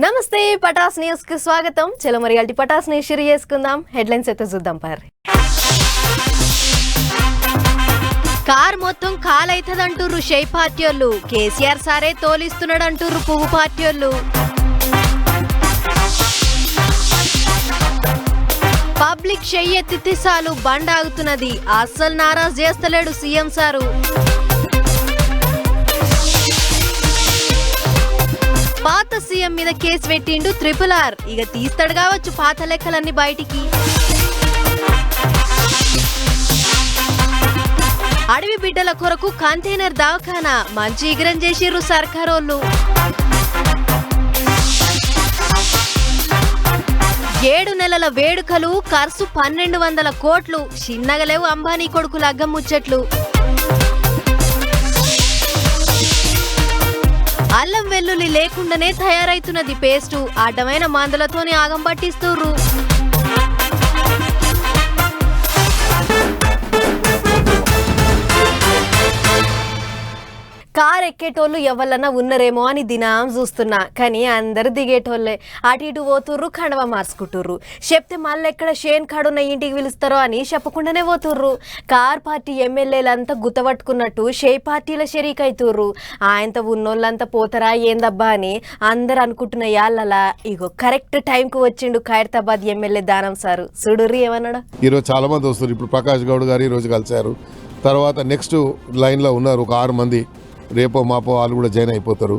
నమస్తే పటాస్ న్యూస్ కి స్వాగతం. చలో మరి అల్టి పటాస్ ని షేర్ చేసుకుందాం. హెడ్లైన్స్ అయితే చూద్దాం. పారి కార్ మొత్తం కాలైతదంటూరు షై పార్టీలు, కేసీఆర్ సారే తోలిస్తున్నాడంటూరు పువ్వు పార్టీలు. పబ్లిక్ షై ఎత్తితే చాలు బండ్ ఆగుతున్నది, అస్సలు నారాజ్ చేస్తలేడు సీఎం సారు. పాత సీఎం మీద కేసు పెట్టిండు RRR, ఇక తీస్తాడు కావచ్చు పాత లెక్కలన్నీ బయటికి. అడవి బిడ్డల కొరకు కంటైనర్ దవాఖానా మంచి ఇగ్రం చేసిర్రు సర్కారోళ్ళు. 7 నెలల వేడుకలు, ఖర్చు 1200 కోట్లు, చిన్నగలేవు అంబానీ కొడుకు లగ్గం ముచ్చట్లు. అల్లం వెల్లుల్లి లేకుండానే తయారైతున్నది పేస్టు, అడ్డమైన మందులతోనే ఆగం పట్టిస్తుర్రు. కార్ ఎక్కేటోళ్ళు ఎవరన్నా ఉన్నారేమో అని దినాం చూస్తున్నా, కానీ అందరు దిగేటోళ్ళే. అటు ఇటు పోతుర్రు, కండవ మార్చుకుంటుర్రు. చెప్తే మళ్ళీ ఎక్కడ షేన్ కాడున్న ఇంటికి పిలుస్తారో అని చెప్పకుండానే పోతుర్రు. కార్ పార్టీ ఎమ్మెల్యేలంతా గుత్తపట్టుకున్నట్టు షే పార్టీల షరీక్ అవుతుర్రు. ఆయనతో ఉన్నోళ్ళంతా పోతారా ఏందబ్బా అని అందరు అనుకుంటున్న యాళ్ళలా ఇగో కరెక్ట్ టైంకు వచ్చిండు ఖైరతాబాద్ ఎమ్మెల్యే దానం సారు. చూడుర్రి ఏమన్నాడు. ఈరోజు చాలా మంది వస్తారు. ఇప్పుడు ప్రకాష్ గౌడ్ గారు ఈరోజు కలిశారు. తర్వాత నెక్స్ట్ లైన్లో ఉన్నారు ఒక 6 మంది. రేపో మాపో వాళ్ళు కూడా జాయిన్ అయిపోతారు.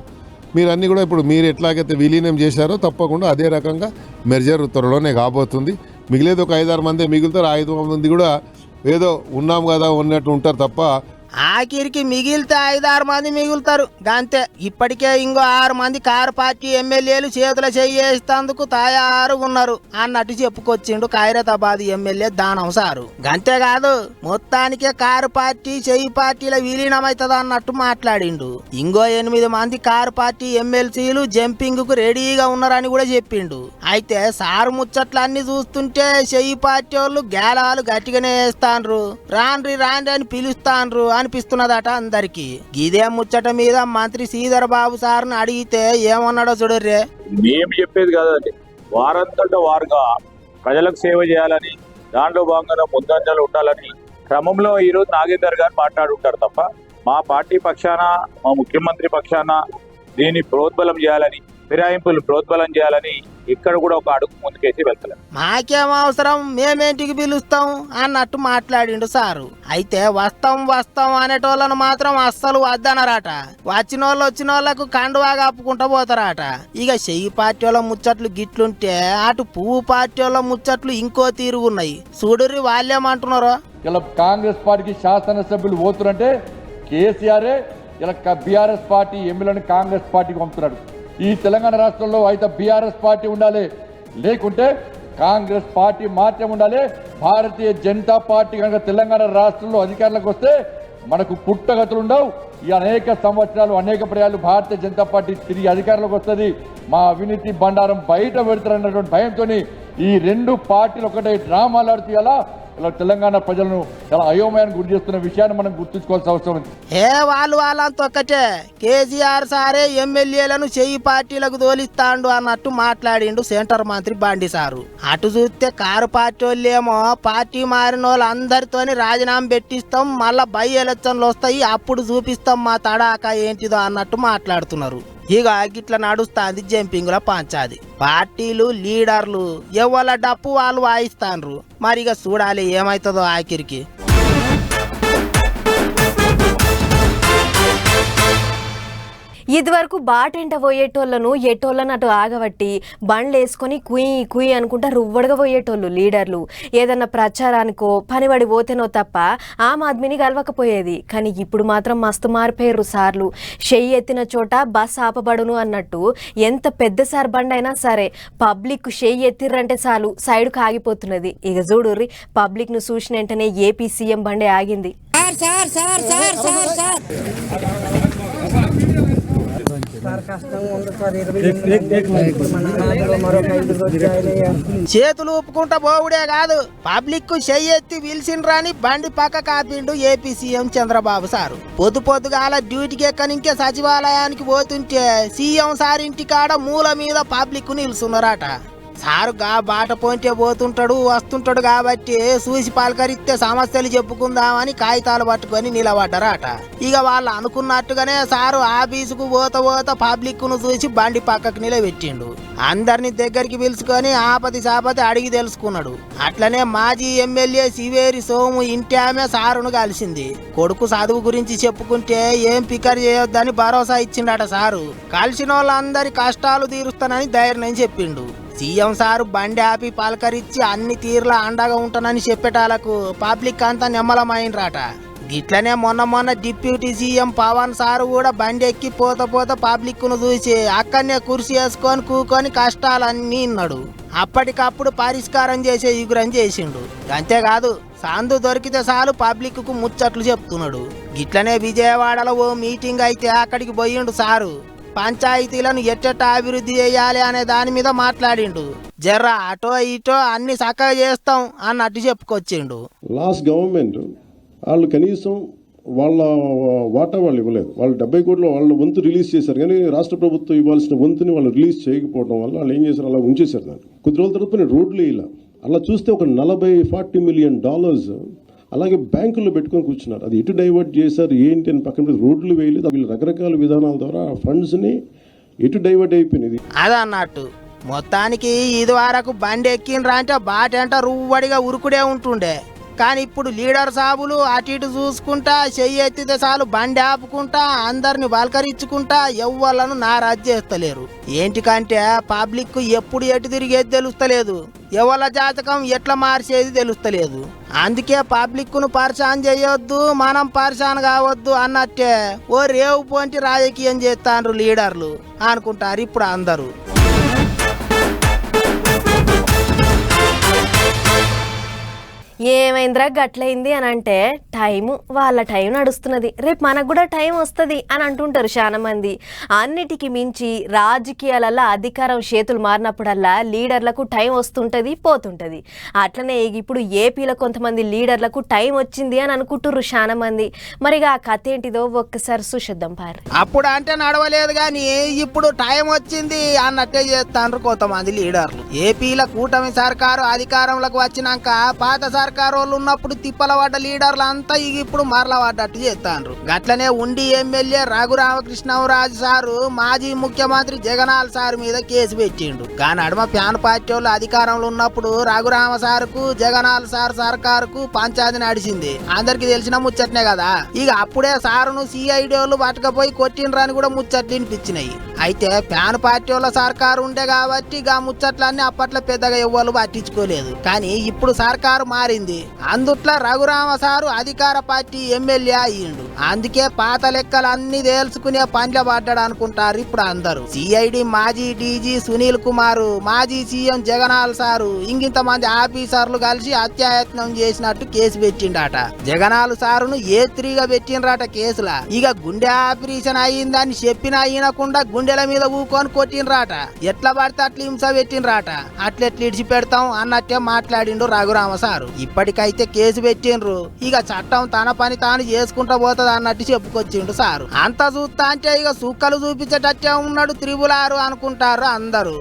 మీరు అన్నీ కూడా ఇప్పుడు మీరు ఎట్లాగైతే విలీనం చేశారో తప్పకుండా అదే రకంగా మెర్జర్ త్వరలోనే కాబోతుంది. మిగిలేదు ఒక 5-6 మంది మిగులుతారు. 5 మంది కూడా ఏదో ఉన్నాం కదా ఉన్నట్టు ఉంటారు తప్ప ఆఖరికి మిగిలితే 5-6 మంది మిగులుతారు అంతే. ఇప్పటికే ఇంకో 6 మంది కారు పార్టీ ఎమ్మెల్యేలు చేతుల చేయేస్తందుకు తయారు ఉన్నారు అన్నట్టు చెప్పుకొచ్చిండు ఖైరతాబాద్ ఎమ్మెల్యే దానం సారు. అంతేకాదు మొత్తానికే కారు పార్టీ చెయ్యి పార్టీల విలీనమైతుంది అన్నట్టు మాట్లాడిండు. ఇంకో 8 మంది కారు పార్టీ ఎమ్మెల్సీలు జంపింగ్ కు రెడీగా ఉన్నారని కూడా చెప్పిండు. అయితే సారు ముచ్చట్లన్నీ చూస్తుంటే చెయ్యి పార్టీ వాళ్ళు గేలాలు గట్టిగానే వేస్తాన్రు, రాన్రి అని పిలుస్తాన్రు అనిపిస్తున్నదట అందరికి. ఇదే ముచ్చట మీద మంత్రి శ్రీధర్ బాబు సార్ని అడిగితే ఏమన్నాడో చూడర్రే. మేము చెప్పేది కాదండి, వారంతటా వారుగా ప్రజలకు సేవ చేయాలని, దాంట్లో భాగంగా ముందంజలు ఉండాలని క్రమంలో ఈరోజు నాగేందర్ గారు మాట్లాడుంటారు తప్ప మా పార్టీ పక్షాన, మా ముఖ్యమంత్రి పక్షాన దీన్ని ప్రోద్బలం చేయాలని, ఫిరాయింపులు ప్రోద్బలం చేయాలని ఇక్కడ కూడా ఒక అడుగు ముందుకేసి వెళ్తలేదు. మాకేం అవసరం, మేమేంటికి పిలుస్తాం అన్నట్టు మాట్లాడిండు సారు. అయితే వస్తాం అనేటోళ్ళను మాత్రం అస్సలు వద్దనరాట. వచ్చిన వాళ్ళకు కండువా కప్పుకుంటా పోతారట. ఇక చెయ్యి పార్టీ వాళ్ళ ముచ్చట్లు గిట్లుంటే అటు పువ్వు పార్టీ వాళ్ళ ముచ్చట్లు ఇంకో తీరుగున్నాయి. చూడుర్రి వాళ్ళేమంటున్నారో. ఇలా కాంగ్రెస్ పార్టీకి శాసనసభ్యులు పోతురంటే కేసీఆరే ఇలా బీఆర్ఎస్ పార్టీ ఎమ్మెల్యేని కాంగ్రెస్ పార్టీకి పంపుతున్నాడు. ఈ తెలంగాణ రాష్ట్రంలో అయితే బీఆర్ఎస్ పార్టీ ఉండాలి, లేకుంటే కాంగ్రెస్ పార్టీ మాత్రమే ఉండాలి. భారతీయ జనతా పార్టీ కనుక తెలంగాణ రాష్ట్రంలో అధికారంలోకి వస్తే మనకు పుట్టగతులు ఉండవు. ఈ అనేక సంవత్సరాలు అనేక పర్యాలు భారతీయ జనతా పార్టీ తిరిగి అధికారంలోకి వస్తుంది. మా అవినీతి బండారం బయట పెడతారన్నటువంటి భయంతో ఈ 2 పార్టీలు ఒకటే డ్రామాలు ఆడుతూ ఇలా తెలంగాణ ప్రజలను చాలా అయోమయానికి గురి చేస్తున్న విషయాన్ని మనం గుర్తుంచుకోవాల్సిన అవసరం ఉంది. వాళ్ళంతా ఒక్కటే. కేసీఆర్ సారే ఎమ్మెల్యేలను చెయ్యి పార్టీలకు తోలిస్తాండు అన్నట్టు మాట్లాడిండు సెంటర్ మంత్రి బండి సారు. అటు చూస్తే కారు పార్టీ వాళ్ళేమో పార్టీ మారిన వాళ్ళు అందరితోని రాజీనామా పెట్టిస్తాం, మళ్ళా బై ఎలక్షన్లు వస్తాయి, అప్పుడు చూపిస్తాం మా తడాక ఏంటిదో అన్నట్టు మాట్లాడుతున్నారు. ఇక గిట్ల నడుస్తాంది జంపింగ్ల పంచాది. పార్టీలు లీడర్లు ఎవళ్ళ డప్పు వాళ్ళు వాయిస్తాన్రు. మరి ఇక చూడాలి ఏమైతుందో ఆఖరికి. ఇదివరకు బాటెంట పోయేటోళ్లను ఎటోళ్ళని అటు ఆగబట్టి బండ్లు వేసుకొని కుయ్యి అనుకుంటా రువ్వడగా పోయేటోళ్ళు లీడర్లు. ఏదన్నా ప్రచారానికో పనిబడి పోతేనో తప్ప ఆమ్ ఆద్మీని కలవకపోయేది. కానీ ఇప్పుడు మాత్రం మస్తు మారిపోయారు సార్లు. చెయ్యి ఎత్తిన చోట బస్ ఆపబడును అన్నట్టు ఎంత పెద్ద సార్ బండి అయినా సరే పబ్లిక్ చెయ్యి ఎత్తిర్రంటే చాలు సైడ్కు ఆగిపోతున్నది. ఇక చూడుర్రి, పబ్లిక్ ను చూసిన వెంటనే ఏపీ సీఎం బండి ఆగింది. చేతులు ఊపుకుంటా పోవుడే కాదు, పబ్లిక్ కు చెయ్యెత్తి పిలిచిండ్రని బండి పక్క కాపిండు ఏపీ సీఎం చంద్రబాబు సారు. పొద్దుగాల డ్యూటీకి ఎక్కనింకే సచివాలయానికి పోతుంటే సీఎం సార్ ఇంటికాడ మూల మీద పబ్లిక్ నిలుచున్నారట. సారు గా బాట పోంటే పోతుంటాడు వస్తుంటాడు కాబట్టి చూసి పలకరిస్తే సమస్యలు చెప్పుకుందామని కాగితాలు పట్టుకొని నిలబడ్డారట. ఇక వాళ్ళు అనుకున్నట్టుగానే సారు ఆఫీసుకు పోత పబ్లిక్ ను చూసి బండి పక్కకు నిలబెట్టిండు. అందరిని దగ్గరికి పిలుచుకొని ఆపతి సాపతి అడిగి తెలుసుకున్నాడు. అట్లనే మాజీ ఎమ్మెల్యే శివేరి సోము ఇంటి ఆమె సారును కలిసింది. కొడుకు చదువు గురించి చెప్పుకుంటే ఏం పికర్ చేయొద్దని భరోసా ఇచ్చిండట సారు. కలిసిన వాళ్ళందరి కష్టాలు తీరుస్తానని ధైర్యం చెప్పిండు. సీఎం సారు బండి ఆపి పలకరించి అన్ని తీరులా అండగా ఉంటానని చెప్పేటాలకు పబ్లిక్ అంతా నిమ్మలమైనరాట. గిట్లనే మొన్న డిప్యూటీ సీఎం పవన్ సారు కూడా బండి ఎక్కి పోత పబ్లిక్ ను చూసి అక్కడనే కుర్చీ వేసుకొని కూకొని కష్టాలన్నీ ఇన్నాడు. అప్పటికప్పుడు పరిష్కారం చేసే యుగురం చేసిండు. అంతేకాదు సందు దొరికితే చాలు పబ్లిక్ కు ముచ్చట్లు చెప్తున్నాడు. గిట్లనే విజయవాడలో ఓ మీటింగ్ అయితే అక్కడికి పోయిండు సారు. పంచాయతీలను ఎట్టెట్ట అభివృద్ధి చేయాలి అనే దాని మీద మాట్లాడిండు. జర్రా అటో ఇటో అన్ని చక్కగా చేస్తాం అన్నట్టు చెప్పుకొచ్చిండు. లాస్ట్ గవర్నమెంట్ వాళ్ళు కనీసం వాళ్ళ వాటా వాళ్ళు ఇవ్వలేదు. వాళ్ళు 70 కోట్ల వాళ్ళ వంతు రిలీజ్ చేశారు, కానీ రాష్ట్ర ప్రభుత్వం ఇవ్వాల్సిన వంతుని వాళ్ళు రిలీజ్ చేయకపోవడం వల్ల వాళ్ళు ఏం చేశారు, అలా ఉంచేశారు. దాన్ని కొద్ది రోజుల తర్వాత రోడ్లు ఇలా అలా చూస్తే ఒక $40-40 మిలియన్ అలాగే బ్యాంకుల్లో పెట్టుకొని కూర్చున్నారు. అది ఎటు డైవర్ట్ చేశారు ఏంటి అని పక్కన రోడ్లు వేయలేదు. వీళ్ళు రకరకాల విధానాల ద్వారా ఫండ్స్ని ఎటు డైవర్ట్ అయిపోయినది అదన్నట్టు. మొత్తానికి ఇది వరకు బండి ఎక్కిండ్రా అంటే బాటంట రువ్వడిగా ఉరుకుడే ఉంటుండే. కానీ ఇప్పుడు లీడర్ సాబులు అటు ఇటు చూసుకుంటా చెయ్యి ఎత్తితే చాలు బండి ఆపుకుంటా అందరిని బలకరించుకుంటా ఎవ్వలను నారాజు చేస్తలేరు. ఏంటికంటే పబ్లిక్ ఎప్పుడు ఎటు తిరిగేది తెలుస్తలేదు, ఎవల జాతకం ఎట్లా మార్చేది తెలుస్తలేదు. అందుకే పబ్లిక్ ను పరిశాన్ చేయొద్దు, మనం పరిశాన్ కావద్దు అన్నట్టే ఓ రేవు పోంటి రాజకీయం చేస్తాండ్రు లీడర్లు అనుకుంటారు ఇప్పుడు అందరూ. ఏమైందిరా గట్లయింది అని అంటే వాళ్ళ టైం నడుస్తున్నది, రేపు మనకు కూడా టైం వస్తుంది అని అంటుంటారు చాలా మంది. అన్నిటికీ మించి రాజకీయాలలో అధికారం చేతులు మారినప్పుడల్లా లీడర్లకు టైం వస్తుంటుంది పోతుంటుంది. అట్లనే ఇప్పుడు ఏపీలో కొంతమంది లీడర్లకు టైం వచ్చింది అని అనుకుంటుర్రు చాలా మంది. మరి ఆ కథ ఏంటిదో ఒక్కసారి చూసేద్దాం పారు. అప్పుడు అంటే నడవలేదు కానీ ఇప్పుడు టైం వచ్చింది అన్నట్టే చేస్తాండ్రు కొంతమంది లీడర్లు. ఏపీలో కూటమి సర్కారు అధికారంలోకి వచ్చినాక పాత సర్కారు వాళ్ళు ఉన్నప్పుడు తిప్పల పడ్డ లీడర్లు అంతా ఇప్పుడు మరల పడ్డట్టు చేస్తాండ్రు. గట్లనే ఉండి ఎమ్మెల్యే రఘురామకృష్ణరాజు సారు మాజీ ముఖ్యమంత్రి జగనాల్ సార్ మీద కేసు పెట్టిండు. కానీ నడుమ ప్యాన్ పార్టీ వాళ్ళు అధికారంలో ఉన్నప్పుడు రఘురామ సార్కు జగనాల్ సార్ సర్కారుకు పంచాయతీ నడిచింది, అందరికి తెలిసిన ముచ్చట్నే కదా. ఇక అప్పుడే సారును సిఐడి వాళ్ళు పట్టుకపోయి కొట్టిండ్రని కూడా ముచ్చట్లు వినిపించినాయి. అయితే ప్యాన్ పార్టీ వాళ్ళ సర్కారు ఉండే కాబట్టి ఇక ముచ్చట్లన్నీ అప్పట్లో పెద్దగా ఎవ్వరు పట్టించుకోలేదు. కానీ ఇప్పుడు సర్కారు మారింది, అందుట్లో రఘురామ సారు అధికార పార్టీ ఎమ్మెల్యే అయ్యిండు. అందుకే పాత లెక్కలు అన్ని తేల్చుకునే పనిలో పడ్డాడు అనుకుంటారు ఇప్పుడు అందరూ. సిఐడి మాజీ డీజీ సునీల్ కుమార్, మాజీ సీఎం జగనాల్ సారు ఇంకింతమంది ఆఫీసర్లు కలిసి హత్యాయత్నం చేసినట్టు కేసు పెట్టిండట. జగనాల్ సారును ఏ3గా పెట్టిండ్రట కేసులా. ఇక గుండె ఆపరేషన్ అయ్యిందని చెప్పినా అయినకుండా గుండెల మీద ఊకొని కొట్టిండ్రాట. ఎట్లా పడితే అట్లా హింస పెట్టిండ్రాట. అట్లెట్లు ఇడిచి పెడతాం అన్నట్టే మాట్లాడిండు రఘురామ సారు. ఇప్పటికైతే కేసు పెట్టిండ్రు, ఇక చట్టం తన పని తాను చేసుకుంటా పోతుంది అన్నట్టు చెప్పుకొచ్చిండు సారు. అంతా చూస్తా అంటే ఇక సుక్కలు చూపించేటట్టే ఉన్నాడు త్రిబులారు అనుకుంటారు అందరూ.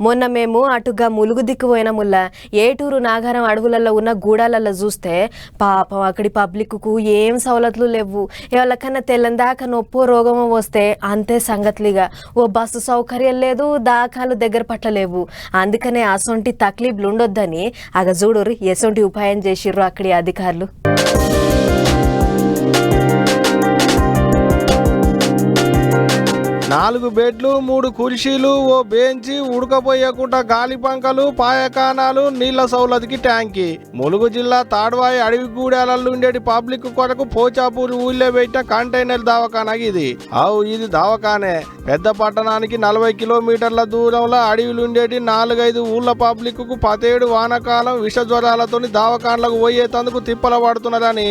మొన్న మేము అటుగా ములుగు దిక్కు పోయినముల్లా ఏటూరు నాగారం అడవులలో ఉన్న గూడాలలో చూస్తే పాపం అక్కడి పబ్లిక్కు ఏం సవలతులు లేవు. ఎవరికన్నా తెల్లందాకా నొప్పో రోగమో వస్తే అంతే సంగతులుగా ఓ బస్సు సౌకర్యం లేదు, దాఖాలు దగ్గర పట్టలేవు. అందుకనే అసొంటి తక్లీఫ్లు ఉండొద్దని చూడుర్రి ఎసొంటి ఉపాయం చేసిర్రు అక్కడి అధికారులు. 4 బెడ్లు 3 కుర్చీలు ఓ బెంచి ఉడకపోయకుండా గాలి పంకలు పాయకానాలు నీళ్ల సౌలతికి ట్యాంకీ. ములుగు జిల్లా తాడ్వాయి అడవిగూడాలలో ఉండేటి పబ్లిక్ కొరకు పోచాపూర్ ఊళ్ళో పెట్టిన కంటైనర్ దవాఖానా ఇది. ఇది దవాఖానే. పెద్ద పట్టణానికి 40 కిలోమీటర్ల దూరంలో అడవిలుండేటి 4-5 ఊళ్ళ పబ్లిక్ కు 17 వానకాలం విష జ్వరాలతోని దవాఖానలకు పోయేతందుకు తిప్పల పడుతున్నారని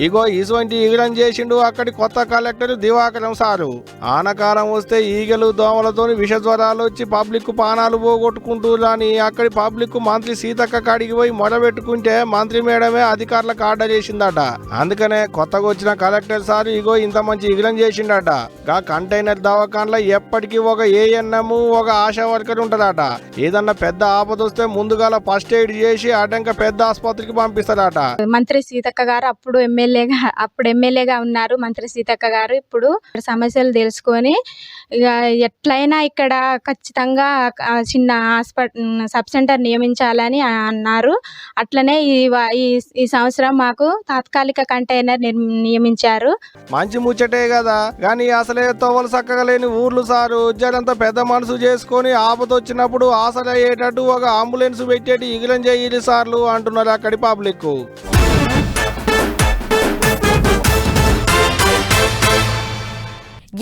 ఇగో ఇటువంటి ఈగలం చేసిండు అక్కడి కొత్త కలెక్టర్ దివాకరం సారు. ఆనకాలం వస్తే ఈగలు దోమలతోని విష జ్వరాలు వచ్చి పబ్లిక్ పానాలు పోగొట్టుకుంటున్నారని అక్కడి పబ్లిక్ మంత్రి సీతక్క కాడికి పోయి మొదలుపెట్టుకుంటే మంత్రి మేడమే అధికారులకు ఆర్డర్ చేసిందట. అందుకనే కొత్తగా వచ్చిన కలెక్టర్ సారు ఇగో ఇంత మంచి ఈగలం చేసిండట. గా కంటైనర్ దవాఖానలో ఎప్పటికీ ఒక ఏఎన్ఎం ఒక ఆశా వర్కర్ ఉంటదట. ఏదన్నా పెద్ద ఆపద వస్తే ముందుగాల ఫస్ట్ ఎయిడ్ చేసి అడ్డంక పెద్ద ఆసుపత్రికి పంపిస్తారట. మంత్రి సీతక్క గారు అప్పుడు ఎమ్మెల్యేగా ఉన్నారు. మంత్రి సీతక్క గారు ఇప్పుడు సమస్యలు తెలుసుకొని ఇక ఎట్లయినా ఇక్కడ ఖచ్చితంగా చిన్న సబ్ సెంటర్ నియమించాలని అన్నారు. అట్లనే ఈ సంవత్సరం మాకు తాత్కాలిక కంటైనర్ నియమించారు. మంచి ముచ్చటే కదా, కానీ అసలే తోవలు చక్కగా లేని ఊర్లు సారు జనంతా పెద్ద మనసు చేసుకొని ఆపద వచ్చినప్పుడు ఆసరయ్యేటట్టు ఒక అంబులెన్స్ పెట్టేటి ఇగిలం చేయాలి సార్లు అంటున్నారు అక్కడి పబ్లిక్.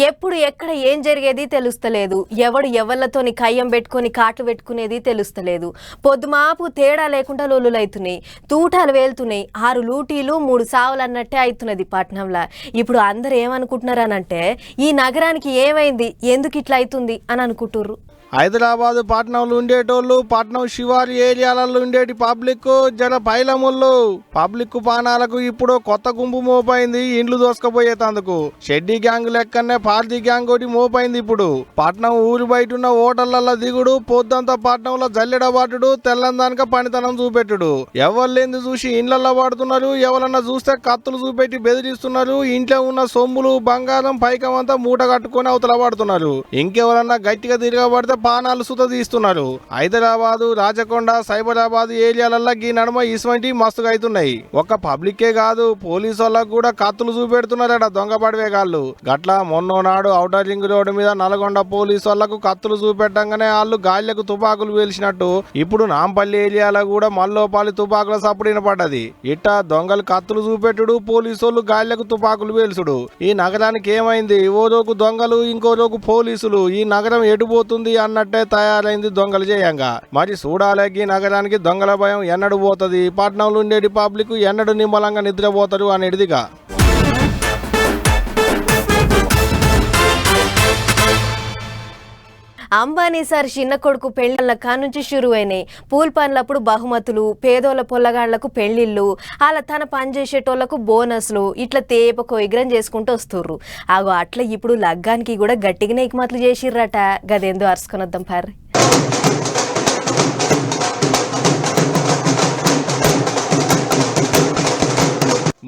ఎప్పుడు ఎక్కడ ఏం జరిగేది తెలుస్తలేదు. ఎవడు ఎవళ్ళతోని కయ్యం పెట్టుకొని కాట్లు పెట్టుకునేది తెలుస్తలేదు. పొద్దుమాపు తేడా లేకుండా లొల్లులైతున్నాయి, తూటాలు వేలుతున్నాయి. 6 లూటీలు 3 సావులు అన్నట్టే అవుతున్నది పట్నంలో. ఇప్పుడు అందరు ఏమనుకుంటున్నారనంటే ఈ నగరానికి ఏమైంది, ఎందుకు ఇట్లా అవుతుంది అని అనుకుంటుర్రు. హైదరాబాద్ పట్నంలో ఉండేటోళ్ళు పట్నం శివారు ఏరియాలలో ఉండేటి పబ్లిక్ జర పైలముళ్ళు పబ్లిక్ పానాలకు ఇప్పుడు కొత్త గుంపు మోపైంది. ఇండ్లు దోసుకపోయేతందుకు షెడ్డీ గ్యాంగ్ లెక్కనే పార్టీ గ్యాంగ్ ఒకటి మోపైంది. ఇప్పుడు పట్నం ఊరి బయట ఉన్న హోటళ్లలో దిగుడు, పొద్దంతా పట్నంలో జల్లెడబాటుడు, తెల్లందానిక పనితనం చూపెట్టుడు. ఎవరు లేని చూసి ఇండ్లలో పడుతున్నారు. ఎవరన్నా చూస్తే కత్తులు చూపెట్టి బెదిరిస్తున్నారు. ఇంట్లో ఉన్న సొమ్ములు బంగారం పైకమంతా మూట కట్టుకొని అవతల పడుతున్నారు. ఇంకెవరన్నా గట్టిగా తిరగబడితే పానాలు సుత తీస్తున్నారు. హైదరాబాదు, రాచకొండ, సైబరాబాద్ ఏరియాలలో ఈ నడుమ ఇటువంటి మస్తుగా అవుతున్నాయి. ఒక్క పబ్లికే కాదు, పోలీసు వాళ్ళకు కూడా కత్తులు చూపెడుతున్నారట దొంగ పడివేగాళ్ళు. గట్లా మొన్నోనాడు ఔటర్ రింగ్ రోడ్డు మీద నల్గొండ పోలీసు వాళ్లకు కత్తులు చూపెట్టంగానే వాళ్ళు గాళ్లకు తుపాకులు వేల్చినట్టు ఇప్పుడు నాంపల్లి ఏరియాలో కూడా మల్లోపాలి తుపాకుల సప్పుడు వినపడ్డది. ఇట్టా దొంగలు కత్తులు చూపెట్టుడు, పోలీసు వాళ్ళు గాళ్లకు తుపాకులు వేల్చుడు. ఈ నగరానికి ఏమైంది? ఓ రోజు దొంగలు, ఇంకో రోజు పోలీసులు. ఈ నగరం ఎటుపోతుంది అన్నట్టే తయారైంది దొంగలు చేయంగా. మరి చూడాలకి నగరానికి దొంగల భయం ఎన్నడు పోతుంది, పట్నంలో ఉండేటి పబ్లిక్ ఎన్నడు నిమ్మలంగా నిద్రపోతారు అనేటిదిగా. అంబానీ సార్ చిన్న కొడుకు పెళ్లిళ్ళ కానుంచి షురు అయినాయి. పూల్ పనులప్పుడు బహుమతులు, పేదోళ్ళ పొల్లగాళ్లకు పెళ్లిళ్ళు, అలా తన పని చేసేటోళ్లకు బోనస్లు, ఇట్లా తేపకో ఎగ్రం చేసుకుంటూ వస్తుర్రు. అగో అట్లా ఇప్పుడు లగ్గానికి కూడా గట్టిగానే ఎక్మతులు చేసిర్రట. గదేందో అరుసుకొనొద్దాం పార్రి.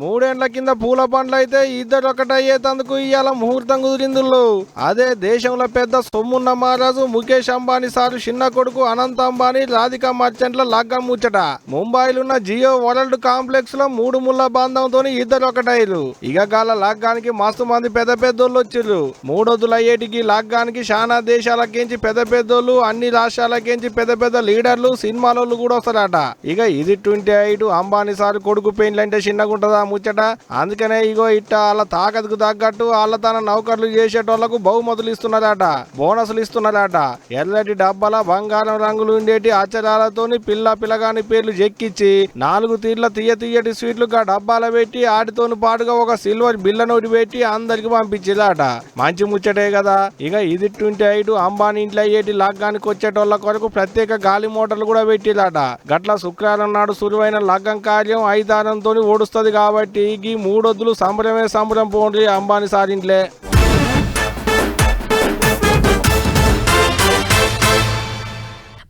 మూడేండ్ల కింద పూల పండ్లు అయితే ఇద్దరు ఒకటయ్యేతందుకు ఇవాళ ముహూర్తం కుదిరిందుల్లో. అదే దేశంలో పెద్ద సొమ్మున్న మహారాజు ముఖేష్ అంబానీ సారు చిన్న కొడుకు అనంత్ అంబానీ రాధికా మర్చెంట్ల లగ్గం ముచ్చట. ముంబైలున్న జియో వరల్డ్ కాంప్లెక్స్ లో 3 ముళ్ళ బంధంతో ఇద్దరు ఒకటయ్యారు. ఇక గాల లగ్గానికి మస్తు మంది పెద్ద పెద్దోళ్ళు వచ్చిర్రు. 3 రోజులు అయ్యేటికి లగ్గానికి చాలా దేశాలకేంచి పెద్ద పెద్దోళ్ళు, అన్ని రాష్ట్రాలకేంచి పెద్ద పెద్ద లీడర్లు, సినిమాలోళ్ళు కూడా వస్తారట. ఇక ఇది 28 అంబానీ సారు కొడుకు పెయింట్లంటే చిన్నగుంటదా ముచ్చట. అందుకనే ఇగో ఇట్ట వాళ్ళ తాకత్కు తగ్గట్టు వాళ్ళ తన నౌకర్లు చేసేటోళ్లకు బహుమతులు ఇస్తున్నారట, బోనసులు ఇస్తున్నారట. ఎర్రటి డబ్బాల బంగారం రంగులు ఉండేటి అచ్చరాలతోని పిల్లగాని పేర్లు చెక్కిచ్చి 4 తీర్ల తీయటి స్వీట్లుగా డబ్బాల పెట్టి ఆటితోని పాటుగా ఒక సిల్వర్ బిల్ల నోటి పెట్టి అందరికి పంపించేదట. మంచి ముచ్చటే కదా. ఇక ఇది 28 అంబానీ ఇంట్లో అయ్యేటి లగ్గానికి వచ్చేటోళ్ల కొరకు ప్రత్యేక గాలి మోటార్లు కూడా పెట్టిదట. గట్ల శుక్రవారం నాడు సురువైన లగ్గం కార్యం 5 వారంతో ఓడుస్తుంది కాబట్టి ఈ 3 రోజులు సంబరం పోండి అంబానీ సారింట్లే.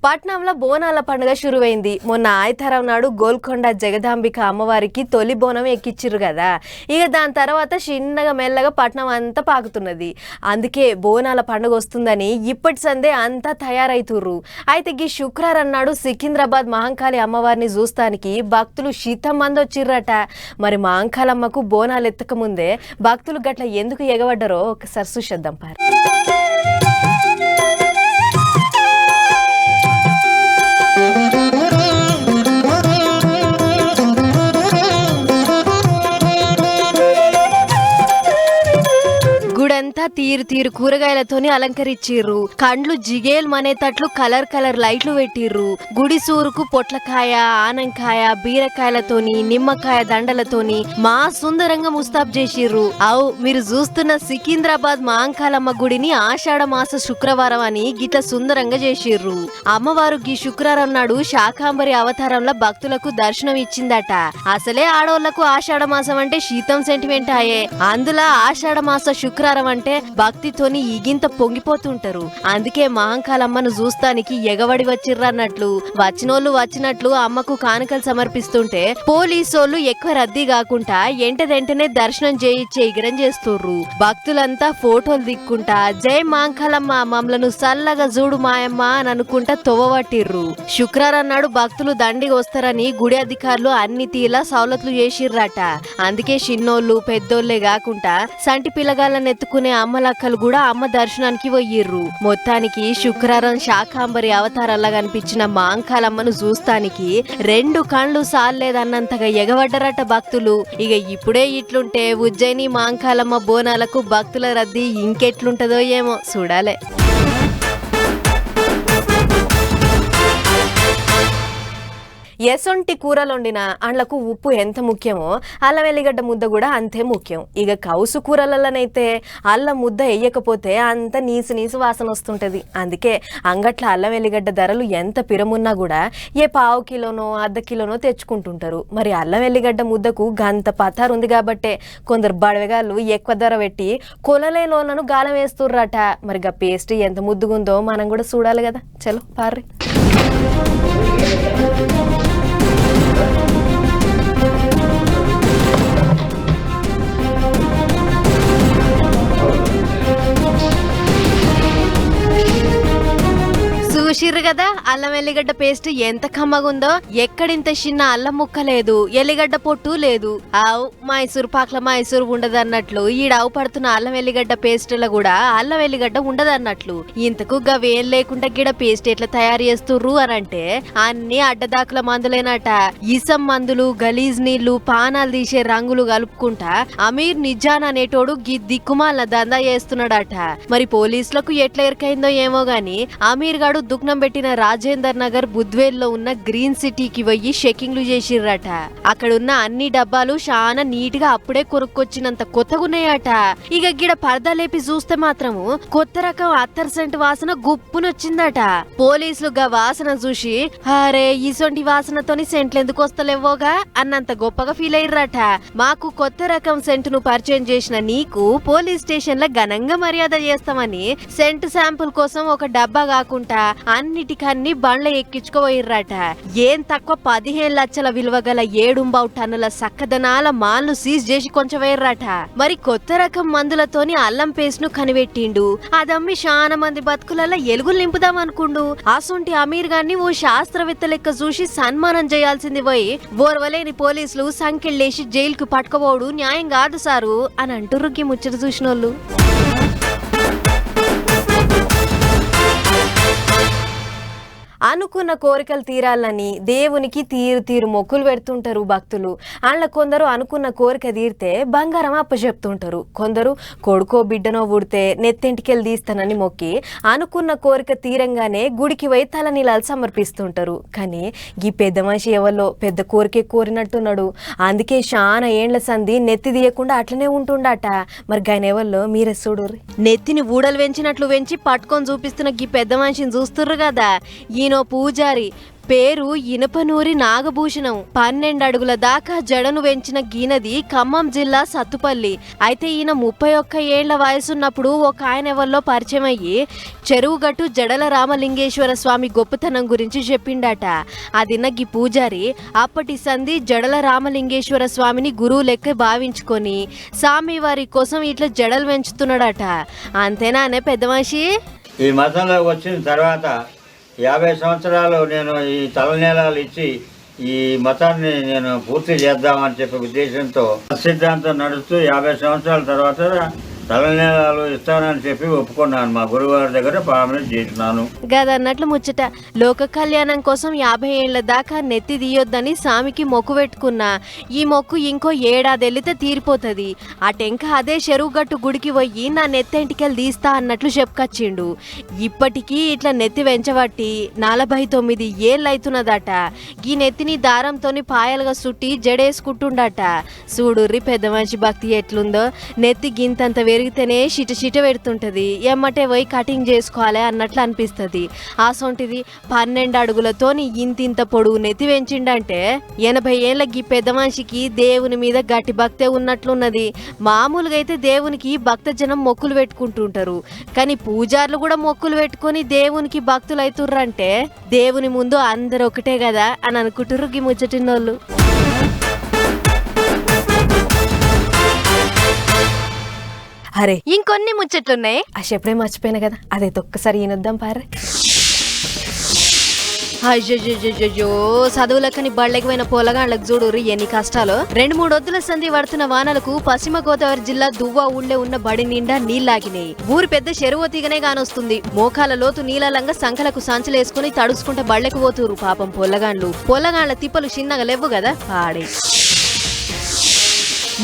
పట్నంలో బోనాల పండుగ షురువైంది. మొన్న ఆదివారం నాడు గోల్కొండ జగదాంబిక అమ్మవారికి తొలి బోనం ఎక్కిచ్చిర్రు కదా. ఇక దాని తర్వాత చిన్నగా మెల్లగా పట్నం అంతా పాకుతున్నది. అందుకే బోనాల పండుగ వస్తుందని ఇప్పటి సందే అంతా తయారైతుర్రు. అయితే ఈ శుక్రవారం నాడు సికింద్రాబాద్ మహంకాళి అమ్మవారిని చూస్తానికి భక్తులు శీతం మంది వచ్చిర్రట. మరి మహంకాళమ్మకు బోనాలు ఎత్తక ముందే భక్తులు గట్ల ఎందుకు ఎగబడ్డారో ఒకసారి చూసేద్దాం పారు. గుడంతా తీరు కూరగాయలతోని అలంకరించిర్రు. కండ్లు జిగేల్ మనేటట్లు కలర్ లైట్లు పెట్టిర్రు. గుడి సూరుకు పొట్లకాయ, ఆనంకాయ, బీరకాయలతోని, నిమ్మకాయ దండలతోని మా సుందరంగా ముస్తాబ్ చేసిర్రు. మీరు చూస్తున్న సికింద్రాబాద్ మాంకాలమ్మ గుడిని ఆషాఢ మాస శుక్రవారం అని గిట్ల సుందరంగా చేసిర్రు. అమ్మవారు గీ శుక్రవారం నాడు శాకాంబరి అవతారంలో భక్తులకు దర్శనం ఇచ్చిందట. అసలే ఆడోళ్లకు ఆషాఢ మాసం అంటే శీతం సెంటిమెంట్ ఆయే. అందులో ఆషాఢ మాస శుక్రవారం అంటే భక్తితోని ఇగింత పొంగిపోతుంటారు. అందుకే మహంకాలమ్మను చూస్తానికి ఎగబడి వచ్చిర్రన్నట్లు వచ్చినోళ్ళు వచ్చినట్లు అమ్మకు కానుకలు సమర్పిస్తుంటే పోలీసోళ్ళు ఎక్కువ రద్దీ కాకుండా ఎంటనే దర్శనం చేయించే ఇగరం చేస్తుర్రు. భక్తులంతా ఫోటోలు దిక్కుంటా జై మహంకాలమ్మ మమ్మలను సల్లగా చూడు మాయమ్మ అని అనుకుంటా తొవ్వబట్టిర్రు. శుక్రవారం నాడు భక్తులు దండికి వస్తారని గుడి అధికారులు అన్ని తీలా సౌలతులు చేసిర్రట. అందుకే చిన్నోళ్ళు పెద్దోళ్లే కాకుండా సంటి పిల్లగాళ్ళని ఎత్తుకునే అమ్మలక్కలు కూడా అమ్మ దర్శనానికి పోయిర్రు. మొత్తానికి శుక్రవారం శాకాంబరి అవతారంలా కనిపించిన మాంకాలమ్మను చూస్తానికి 2 కళ్ళు సాల్లేదన్నంతగా ఎగబడ్డరట భక్తులు. ఇక ఇప్పుడే ఇట్లుంటే ఉజ్జయిని మాంకాలమ్మ బోనాలకు భక్తుల రద్దీ ఇంకెట్లుంటదో ఏమో చూడాలే. ఎసొంటి కూరలొండిన అండ్లకు ఉప్పు ఎంత ముఖ్యమో అల్లం వెల్లిగడ్డ ముద్ద కూడా అంతే ముఖ్యం. ఇక కౌసు కూరలలోనైతే అల్లం ముద్ద వేయకపోతే అంత నీసు వాసన వస్తుంటది. అందుకే అంగట్ల అల్లం వెల్లిగడ్డ ధరలు ఎంత పిరమున్నా కూడా ఏ 1/2 కిలోనో 1/2 కిలోనో తెచ్చుకుంటుంటారు. మరి అల్లం వెల్లిగడ్డ ముద్దకు గంత పతారు ఉంది కాబట్టే కొందరు బడవగాళ్ళు ఎక్కువ ధర పెట్టి కొలలేలోలను గాలం వేస్తుర్రట. మరి గా పేస్ట్ ఎంత ముద్దుగుందో మనం కూడా చూడాలి కదా. చలో పార్రి. చూసిర్రు కదా అల్లం ఎల్లిగడ్డ పేస్ట్ ఎంత కమ్మగుందో. ఎక్కడింత చిన్న అల్లం ముక్క లేదు, ఎల్లిగడ్డ పొట్టు లేదు. ఆవు మైసూర్ పాక్ల మైసూర్ ఉండదన్నట్లు ఈడావు పడుతున్న అల్లం ఎల్లిగడ్డ పేస్టులో కూడా అల్లం ఎల్లిగడ్డ ఉండదన్నట్లు. ఇంతకు గవేం లేకుండా గిడ పేస్ట్ ఎట్లా తయారు చేస్తుర్రు అనంటే అన్ని అడ్డదాకుల మందులేనట. ఇసం మందులు, గలీజ్ నీళ్లు, పానాలు తీసే రంగులు కలుపుకుంటా అమీర్ నిజాన్ అనేటోడు దిక్కుమాల దందా చేస్తున్నాడట. మరి పోలీసులకు ఎట్లా ఎరకైందో ఏమో గాని అమీర్ గాడు దుఃఖం పెట్టిన రాజేందర్ నగర్ బుద్వేల్లో ఉన్న గ్రీన్ సిటీకి పోయి చెకింగ్లు చేసిర్రట. అక్కడున్న అన్ని డబ్బాలు చాలా నీట్ గా అప్పుడే కొనుక్కొచ్చినంత కొత్తగున్నాయట. ఇక గిడ పరదా లేపి చూస్తే మాత్రము కొత్త రకం అత్తర్ సెంట్ వాసన గుప్పునొచ్చిందట. పోలీసులు గా వాసన చూసి అరే ఈసొంటి వాసనతోని సెంట్లు ఎందుకు వస్తలేవోగా అన్నంత గొప్పగా ఫీల్ అయ్యారట. మాకు కొత్త రకం సెంట్ ను పరిచయం చేసిన నీకు పోలీస్ స్టేషన్ లో ఘనంగా మర్యాద చేస్తామని సెంట్ శాంపుల్ కోసం ఒక డబ్బా కాకుండా అన్నిటికన్ని బండ్ల ఎక్కించుకోపోయిర్రట. ఏం తక్కువ 15 లక్షల విలువ గల 7 టన్నుల సక్కదనాల మాల్ను సీజ్ చేసి కొంచెం వేర్రట. మరి కొత్త రకం మందులతోని అల్లం పేస్ట్ ను కనిపెట్టిండు. అదమ్మి చాలా మంది బతుకులలో ఎలుగులు నింపుదాం అనుకుండు. అసొంటి అమీర్ గారిని ఓ శాస్త్రవేత్త లెక్క చూసి సన్మానం చేయాల్సింది పోయి ఓర్వలేని పోలీసులు సంకెళ్ళేసి జైలుకు పట్టుకోబోడు న్యాయం కాదు సారు అని అంటుర్రు ఈ ముచ్చట చూసినోళ్ళు. అనుకున్న కోరికలు తీరాలని దేవునికి తీరు మొక్కులు పెడుతుంటారు భక్తులు. అందులో కొందరు అనుకున్న కోరిక తీరితే బంగారం అప్పచెప్తుంటారు. కొందరు కొడుకో బిడ్డనో పుడితే నెత్తింటికెళ్ళి తీస్తానని మొక్కి అనుకున్న కోరిక తీరంగానే గుడికి పోయి తలనీలాలు సమర్పిస్తుంటారు. కానీ ఈ పెద్ద మనిషి ఎవరిలో పెద్ద కోరికే కోరినట్టున్నాడు. అందుకే చాలా ఏండ్ల సంధి నెత్తి తీయకుండా అట్లనే ఉంటుండట. మరి గాయన ఎవరిలో మీరే చూడుర్రి. నెత్తిని ఊడలు వెంచినట్లు వెంచి పట్టుకొని చూపిస్తున్న ఈ పెద్ద మనిషిని చూస్తుర్రు కదా. ఈయనో పూజారి, పేరు ఇనపనూరి నాగభూషణం. 12 అడుగుల దాకా జడను వెంచిన గీనది ఖమ్మం జిల్లా సత్తుపల్లి. అయితే ఈయన 31 ఏళ్ల వయసున్నప్పుడు ఒక ఆయన ఎవరిలో పరిచయం అయ్యి చెరువుగట్టు జడల రామలింగేశ్వర స్వామి గొప్పతనం గురించి చెప్పిండట. అదిన్న గీ పూజారి అప్పటి సంధి జడల రామలింగేశ్వర స్వామిని గురువు లెక్క భావించుకొని స్వామి వారి కోసం ఇట్లా జడలు పెంచుతున్నాడట. అంతేనా అనే పెద్ద మనిషి? ఈ మతంలోకి వచ్చిన తర్వాత 50 సంవత్సరాలు నేను ఈ తలనీలాలు ఇచ్చి ఈ మతాన్ని నేను పూర్తి చేద్దామని చెప్పే ఉద్దేశంతో సిద్ధాంతం నడుస్తూ 50 సంవత్సరాల తర్వాత తలనీలాలు ఇస్తానని చెప్పి ఒప్పుకున్నాను. మా గురువారి దగ్గర ప్రామిస్ చేసినాను. గదన్నట్లు ముచ్చట. లోక కళ్యాణం కోసం 50 ఏళ్ల దాకా నెత్తి తీయొద్దని స్వామికి మొక్కు పెట్టుకున్నా. ఈ మొక్కు ఇంకో 7 ఏడాది వెళ్తే తీరిపోతుంది. ఆ టెంక అదే చెరువుగట్టు గుడికి పోయి నా నెత్తెంటికెళ్ళి తీస్తా అన్నట్లు చెప్పుకొచ్చిండు. ఇప్పటికీ ఇట్లా నెత్తి వెంచబట్టి 49 ఏళ్ళు అవుతున్నదట. ఈ నెత్తిని దారంతోని పాయలుగా సుట్టి జడేసుకుంటుండట. చూడుర్రి పెద్ద మనిషి భక్తి ఎట్లుందో. నెత్తి గింతంత పెరిగితేనే చిట పెడుతుంటది. ఎమ్మటే పోయి కటింగ్ చేసుకోవాలి అన్నట్లు అనిపిస్తుంది. సొంటిది 12 అడుగులతోని ఇంతింత పొడుగు నెత్తి పెంచిండంటే 80 ఏళ్ళ గీ పెద్ద మనిషికి దేవుని మీద గట్టి భక్తే ఉన్నట్లున్నది. మామూలుగా అయితే దేవునికి భక్త జనం మొక్కులు పెట్టుకుంటుంటారు. కానీ పూజార్లు కూడా మొక్కులు పెట్టుకొని దేవునికి భక్తులు అవుతుర్రంటే దేవుని ముందు అందరు ఒకటే కదా అని అనుకుంటుర్రు గీ ముచ్చటినోళ్ళు. అరే ఇంకొన్ని ముచ్చట్లున్నాయి. ఎప్పుడే మర్చిపోయినా కదా, అదైతే ఒక్కసారి ఈనొద్దాం పారే. అయ్యో చదువులకని బళ్ళెకపోయిన పొలగాళ్ళకు చూడుర్రి ఎన్ని కష్టాలు. 2-3 వద్దుల సంధి పడుతున్న వానలకు పశ్చిమ గోదావరి జిల్లా దువ్వ ఊళ్ళే ఉన్న బడి నిండా నీళ్లాగినాయి. ఊరు పెద్ద చెరువు తీగనే కానొస్తుంది. మోకాల లోతు నీళ్ళలంగా సంకలకు సంచలేసుకుని తడుచుకుంటే బళ్ళెకు పోతురు పాపం పొల్లగాళ్ళ తిప్పలు చిన్నగా లేవు కదా పాడే.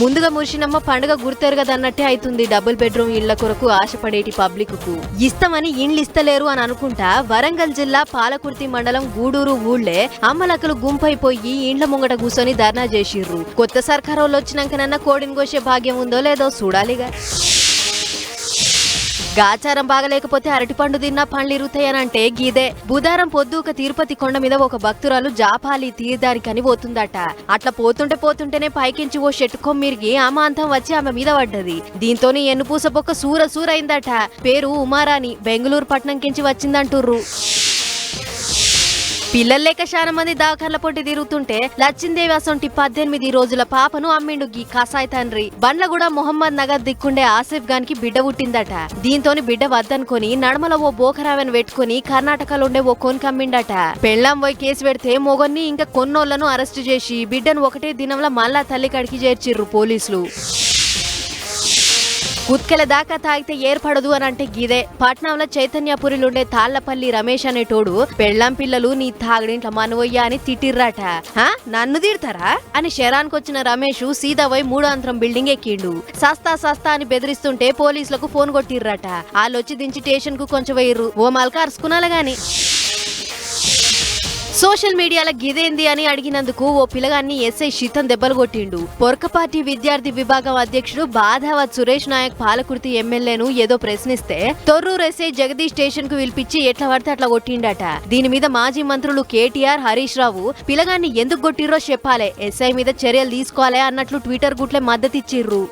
ముందుగా మురిసినమ్మ పండుగ గుర్తారు కదా అన్నట్టే అవుతుంది. డబుల్ బెడ్రూమ్ ఇళ్ల కొరకు ఆశపడేటి పబ్లిక్ కు ఇస్తామని ఇండ్లు ఇస్తలేరు అని అనుకుంటా వరంగల్ జిల్లా పాలకుర్తి మండలం గూడూరు ఊళ్ళే అమ్మలక్కలు గుంపైపోయి ఇండ్ల ముంగట కూర్చొని ధర్నా చేసిర్రు. కొత్త సర్కారోళ్ళు వచ్చినాకనన్నా కోడిని కోసే భాగ్యం ఉందో లేదో చూడాలిగా. గాచారం బాగలేకపోతే అరటిపండు తిన్నా పండ్లు ఇరుతాయనంటే గీదే. బుధారం పొద్దుక తిరుపతి కొండ మీద ఒక భక్తురాలు జాపాలి తీర్థానికని పోతుందట. అట్లా పోతుంటేనే పైకించి ఓ చెట్టు కొమ్మిరిగి అమాంతం వచ్చి ఆమె మీద పడ్డది. దీంతోని ఎన్నుపూస బొక్క సూర అయిందట. పేరు ఉమారాణి. బెంగళూరు పట్నం కించి వచ్చిందంటుర్రు. పిల్లలు లేక చాలా మంది దాఖర్ల పొట్టి తిరుగుతుంటే లచ్చిందేవి అసొంటి 18 రోజుల పాపను అమ్మిండు గీ కసాయి తండ్రి. బండ్లగూడ మొహమ్మద్ నగర్ దిక్కుండే ఆసిఫ్ గాన్ కి బిడ్డ పుట్టిందట. దీంతోని బిడ్డ వద్దనుకొని నడమల ఓ బోకరావెన్ పెట్టుకుని కర్ణాటకలో ఉండే ఓ కొనికి అమ్మిండట. పెళ్లాం పోయి కేసు పెడితే మొగన్ని ఇంకా కొన్నోళ్లను అరెస్టు చేసి బిడ్డను ఒకటే దినంలో మళ్ళా తల్లి కడికి చేర్చిర్రు పోలీసులు. కుత్కెల దాకా తాగితే ఏర్పడదు అని అంటే గీదే. పట్నంలో చైతన్యపురిలుండే తాళ్లపల్లి రమేష్ అనేటోడు పెళ్లాం పిల్లలు నీ తాగడింట్ల మనవయ్యా అని తిట్టిర్రాట. నన్ను తిడతారా అని శరానికొచ్చిన రమేష్ సీదా పోయి 3వ అంతరం బిల్డింగ్ ఎక్కిండు. సస్తా అని బెదిరిస్తుంటే పోలీసులకు ఫోన్ కొట్టిర్రాట. వాళ్ళొచ్చి దించి స్టేషన్ కు కొంచెం వేయర్రు. ఓ మల్క అరుచుకున్నాల గాని. సోషల్ మీడియాలో గిదేంది అని అడిగినందుకు ఓ పిల్లగాన్ని ఎస్ఐ శితం దెబ్బలు కొట్టిండు. పొరక పార్టీ విద్యార్థి విభాగం అధ్యక్షుడు బాధావత్ సురేష్ నాయక్ పాలకుర్తి ఎమ్మెల్యేను ఏదో ప్రశ్నిస్తే తొర్రూరు ఎస్ఐ జగదీష్ స్టేషన్ కు పిలిపించి ఎట్లా పడితే అట్లా కొట్టిండట. దీని మీద మాజీ మంత్రులు కేటీఆర్, హరీష్ రావు పిల్లగాన్ని ఎందుకు కొట్టిర్రో చెప్పాలే, ఎస్ఐ మీద చర్యలు తీసుకోవాలే అన్నట్లు ట్విట్టర్ గుట్లే మద్దతిచ్చిర్రు.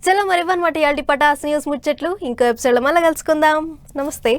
చలో మరి ఇవన్నమాట ఇయాల్టి పటాస్ న్యూస్ ముచ్చట్లు. ఇంకో ఎపిసోడ్ లో మళ్ళీ కలుసుకుందాం. నమస్తే.